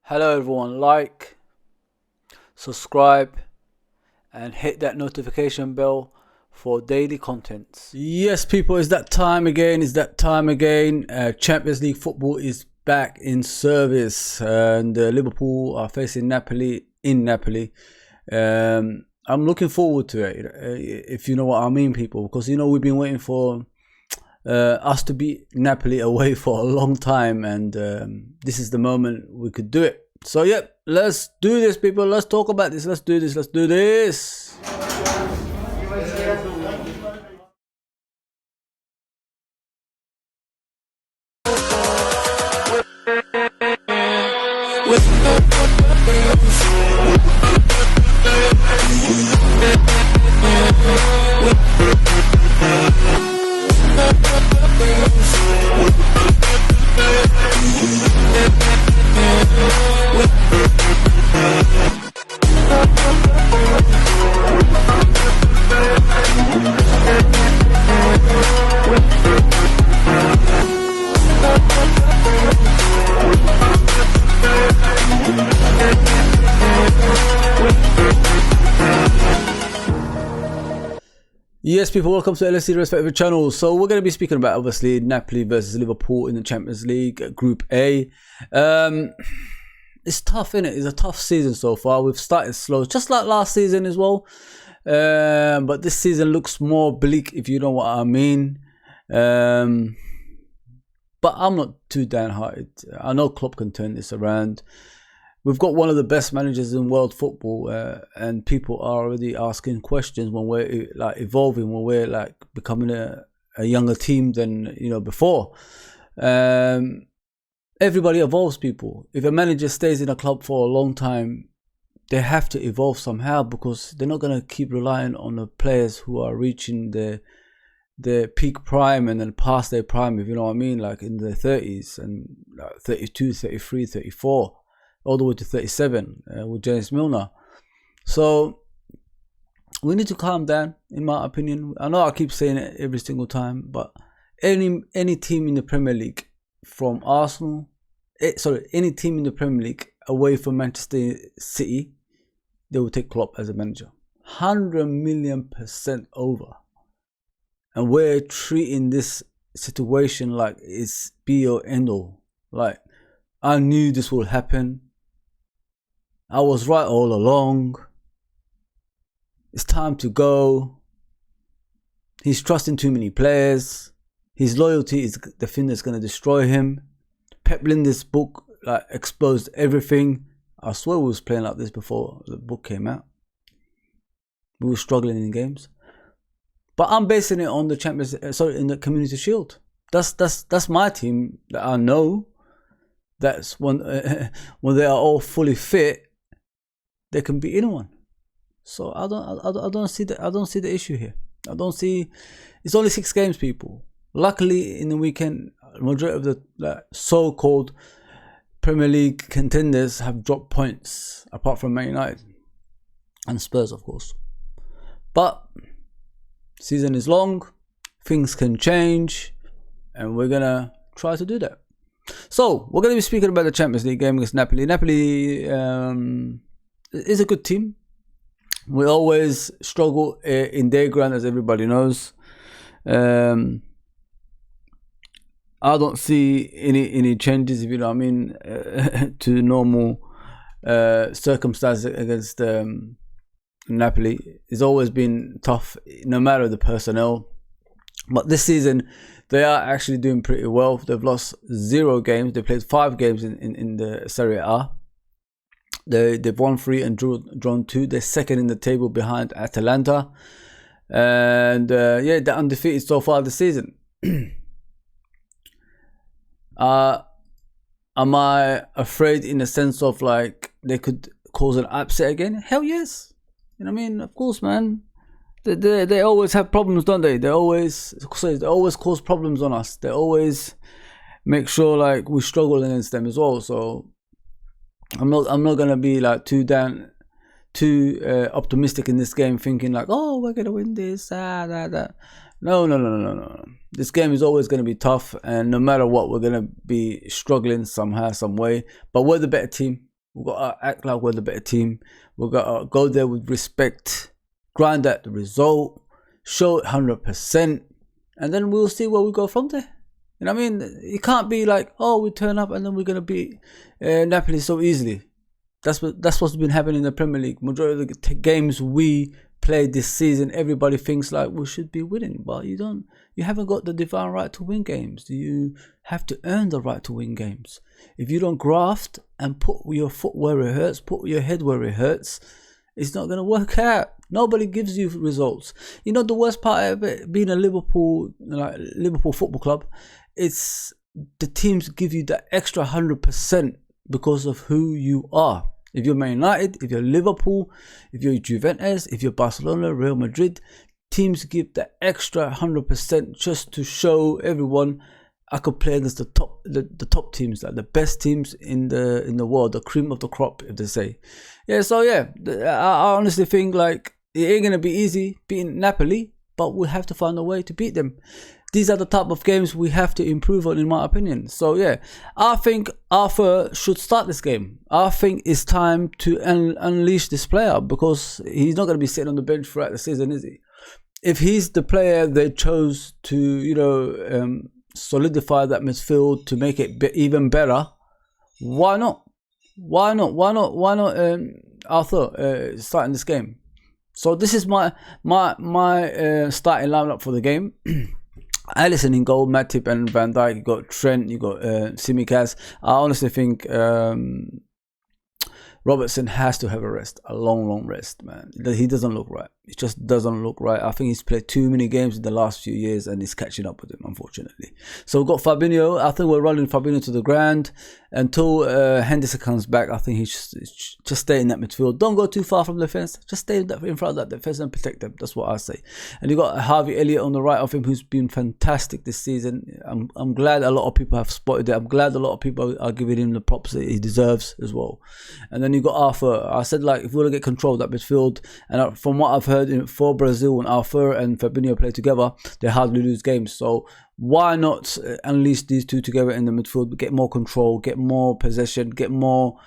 Hello everyone, like, subscribe and hit that notification bell for daily contents. Yes people, it's that time again. Champions League football is back in service and Liverpool are facing Napoli in Napoli. I'm looking forward to it, if you know what I mean people, because we've been waiting for us to beat Napoli away for a long time, and this is the moment we could do it. So yeah, let's do this people, let's talk about this, let's do this. Yes people, welcome to LFC Red Forever channel. So we're going to be speaking about obviously Napoli versus Liverpool in the Champions League Group A. It's tough, innit? It's a tough season so far. We've started slow, just like last season as well. But this season looks more bleak, if you know what I mean. But I'm not too downhearted. I know Klopp can turn this around. We've got one of the best managers in world football, and people are already asking questions when we're like evolving, when we're like becoming a younger team than before. Everybody evolves, people. If a manager stays in a club for a long time, they have to evolve somehow, because they're not going to keep relying on the players who are reaching their peak prime and then past their prime, if you know what I mean, like in their 30s and 32, 33, 34. All the way to 37 with James Milner. So we need to calm down, in my opinion. I know I keep saying it every single time, but any team in the Premier League from Arsenal, any team in the Premier League away from Manchester City, they will take Klopp as a manager. 100,000,000% over. And we're treating this situation like it's be or end all. Like, I knew this would happen. I was right all along. It's time to go. He's trusting too many players. His loyalty is the thing that's going to destroy him. Pep Lind's book like exposed everything. I swear we was playing like this before the book came out. We were struggling in games. But I'm basing it on the in the Community Shield. That's my team that I know. That's when they are all fully fit, they can beat anyone. So I don't see the issue here. I don't see. It's only 6 games, people. Luckily, in the weekend, majority of the so-called Premier League contenders have dropped points, apart from Man United and Spurs, of course. But season is long, things can change, and we're gonna try to do that. So we're going to be speaking about the Champions League game against Napoli. Napoli is a good team. We always struggle in their ground, as everybody knows. I don't see any changes, if you know what I mean, to normal circumstances against Napoli. It's always been tough, no matter the personnel. But this season, they are actually doing pretty well. They've lost 0 games. They played 5 games in the Serie A. They've won 3 and drawn 2. They're second in the table behind Atalanta. And yeah, they're undefeated so far this season. Am I afraid in the sense of like they could cause an upset again? Hell yes. You know what I mean? Of course, man. They always have problems, don't they? They always cause problems on us. They always make sure like we struggle against them as well. So I'm not gonna be like too optimistic in this game, thinking like, oh, we're gonna win this. No. This game is always gonna be tough, and no matter what, we're gonna be struggling somehow, some way. But we're the better team. We've got to act like we're the better team. We've got to go there with respect, grind out the result, show it 100%, and then we'll see where we go from there. You know what I mean? It can't be like, oh, we turn up and then we're going to beat Napoli so easily. That's what's been happening in the Premier League. Majority of the games we played this season, everybody thinks like we should be winning, but you don't. You haven't got the divine right to win games. You have to earn the right to win games. If you don't graft and put your foot where it hurts, put your head where it hurts, it's not going to work out. Nobody gives you results. You know the worst part of it, being a Liverpool Football Club, it's the teams give you that extra 100% because of who you are. If you're Man United, if you're Liverpool, if you're Juventus, if you're Barcelona, Real Madrid, teams give that extra 100% just to show everyone I could play against the top teams, like the best teams in the world, the cream of the crop, if they say. Yeah, so yeah, I honestly think like it ain't gonna be easy beating Napoli, but we have to find a way to beat them. These are the type of games we have to improve on, in my opinion. So yeah, I think Arthur should start this game. I think it's time to unleash this player, because he's not going to be sitting on the bench throughout the season, is he? If he's the player they chose to, solidify that midfield to make it even better, why not? Why not Arthur starting this game? So this is my starting lineup for the game. Alisson in goal, Matip and Van Dijk. You got Trent, you got Tsimikas. I honestly think Robertson has to have a rest, a long rest, man. He doesn't look right. It just doesn't look right. I think he's played too many games in the last few years and he's catching up with him, unfortunately. So we've got Fabinho. I think we're running Fabinho to the ground until Henderson comes back. I think he's just stay in that midfield. Don't go too far from the defence. Just stay in front of that defence and protect them. That's what I say. And you got Harvey Elliott on the right of him, who's been fantastic this season. I'm glad a lot of people have spotted it. I'm glad a lot of people are giving him the props that he deserves as well. And then you got Arthur. I said, like, if we want to get control of that midfield, and from what I've heard, for Brazil, when Arthur and Fabinho play together, they hardly lose games. So why not unleash these two together in the midfield, get more control, get more possession, get more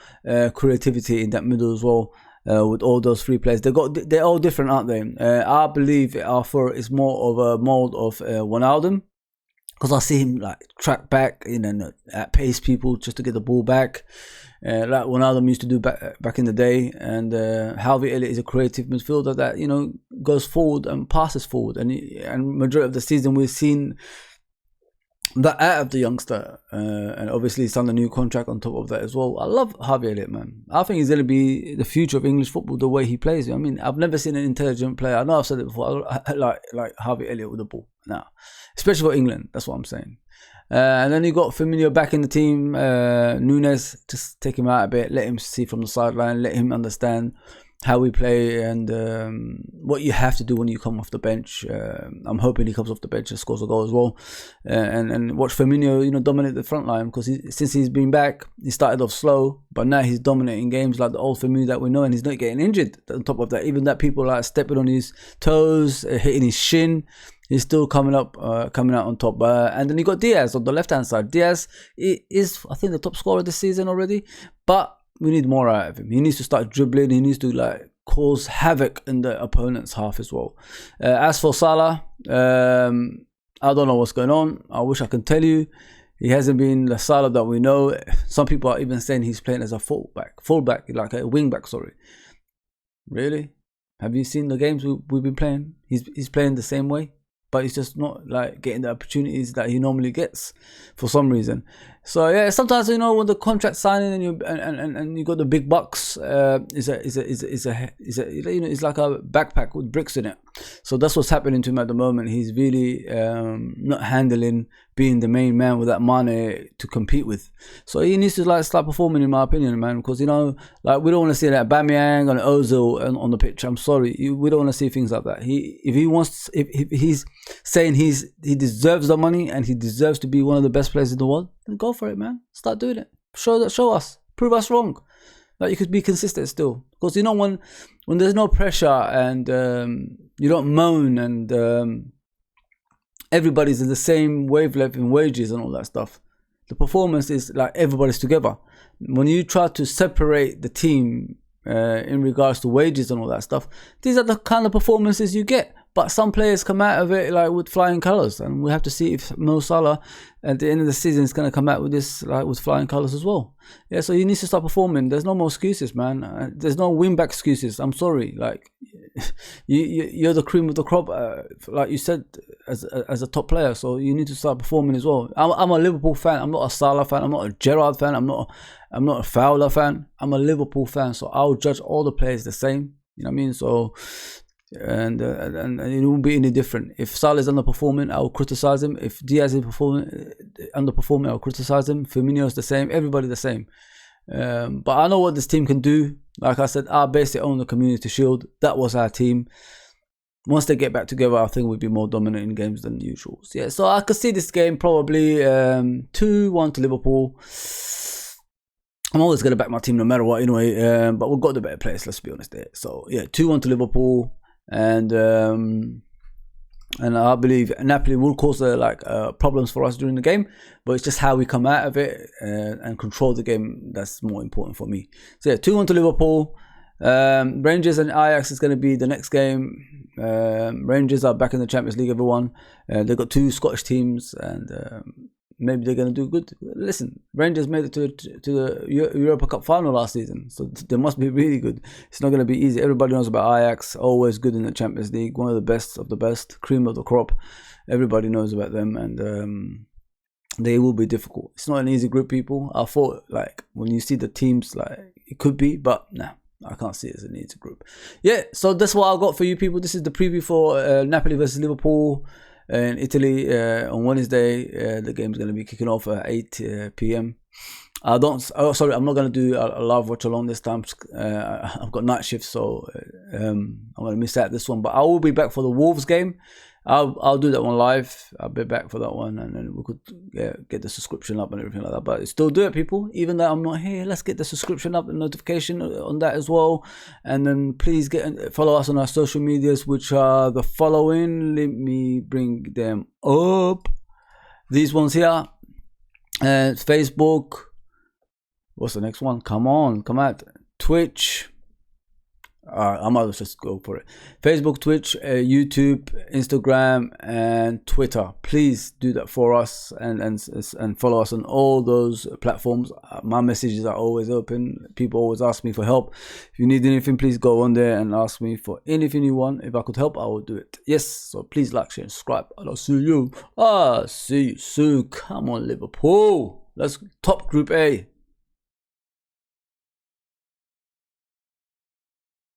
creativity in that middle as well, with all those three players. They're all different, aren't they? I believe Arthur is more of a mold of Wijnaldum, because I see him like track back and pace people just to get the ball back, like Wijnaldum used to do back in the day. And Harvey Elliott is a creative midfielder that goes forward and passes forward. And majority of the season we've seen that out of the youngster, and obviously he's signed a new contract on top of that as well. I love Harvey Elliott, man. I think he's going to be the future of English football, the way he plays. I mean, I've never seen an intelligent player. I know I've said it before. Like Harvey Elliott with the ball now, especially for England. That's what I'm saying. And then you got Firmino back in the team. Nunes, just take him out a bit, let him see from the sideline, let him understand how we play and what you have to do when you come off the bench. I'm hoping he comes off the bench and scores a goal as well. And watch Firmino, dominate the front line, because since he's been back, he started off slow, but now he's dominating games like the old Firmino that we know, and he's not getting injured. On top of that, even that people like stepping on his toes, hitting his shin, he's still coming out on top. And then you got Diaz on the left-hand side. Diaz is, I think, the top scorer this season already, but we need more out of him. He needs to start dribbling. He needs to cause havoc in the opponent's half as well. As for Salah, I don't know what's going on. I wish I could tell you. He hasn't been the Salah that we know. Some people are even saying he's playing as a fullback, like a wingback. Sorry, really? Have you seen the games we've been playing? He's playing the same way, but he's just not getting the opportunities that he normally gets for some reason. So yeah, sometimes when the contract signing and you got the big bucks, it's like a backpack with bricks in it. So that's what's happening to him at the moment. He's really not handling being the main man with that money to compete with. So he needs to start performing, in my opinion, man. Because we don't want to see that Aubameyang and Ozil on the pitch. I'm sorry, we don't want to see things like that. If he's saying he deserves the money and he deserves to be one of the best players in the world, then go for it, man. Start doing it. Show us, prove us wrong. You could be consistent still, because when there's no pressure and you don't moan and everybody's in the same wavelength in wages and all that stuff, the performance is like everybody's together. when you try to separate the team in regards to wages and all that stuff, these are the kind of performances you get. But some players come out of it like with flying colours, and we have to see if Mo Salah at the end of the season is going to come out with this like with flying colours as well. Yeah, so he needs to start performing. There's no more excuses, man. There's no win back excuses. I'm sorry, like you're the cream of the crop, like you said, as a top player. So you need to start performing as well. I'm a Liverpool fan. I'm not a Salah fan. I'm not a Gerrard fan. I'm not a Fowler fan. I'm a Liverpool fan. So I'll judge all the players the same. You know what I mean? So. And it won't be any different. If Salah is underperforming, I'll criticize him. If Diaz is underperforming, I'll criticize him. Firmino is the same. Everybody the same. But I know what this team can do. Like I said, I based it on the Community Shield. That was our team. Once they get back together, I think we'll be more dominant in games than usual. Yeah, so I could see this game probably 2-1 to Liverpool. I'm always going to back my team no matter what anyway. But we've got the better players, let's be honest there. So yeah, 2-1 to Liverpool. And I believe Napoli will cause problems for us during the game, but it's just how we come out of it and control the game that's more important for me. So yeah, 2-1 to Liverpool. Rangers and Ajax is going to be the next game. Rangers are back in the Champions League, everyone. They've got 2 Scottish teams, and maybe they're going to do good. Listen, Rangers made it to the Europa Cup final last season, so they must be really good. It's not going to be easy. Everybody knows about Ajax, always good in the Champions League, one of the best of the best, cream of the crop. Everybody knows about them, and they will be difficult. It's not an easy group, people. I thought, like, when you see the teams, like, it could be, but nah. I can't see it as an easy group. Yeah, so that's what I got for you people. This is the preview for Napoli versus Liverpool in Italy on Wednesday. The game's going to be kicking off at 8 p.m. I'm not going to do a live watch along this time. I've got night shifts, so I'm going to miss out this one. But I will be back for the Wolves game. I'll do that one live. I'll be back for that one, and then we could get the subscription up and everything like that. But still do it, people. Even though I'm not here, let's get the subscription up and notification on that as well. And then please follow us on our social medias, which are the following. Let me bring them up. These ones here. Facebook. What's the next one? Come on, come out. Twitch. I might as well just go for it. Facebook, Twitch, YouTube, Instagram, and Twitter. Please do that for us and follow us on all those platforms. My messages are always open. People always ask me for help. If you need anything, please go on there and ask me for anything you want. If I could help, I will do it. Yes, so please like, share, and subscribe. And I'll see you. See you soon. Come on, Liverpool. Let's top Group A.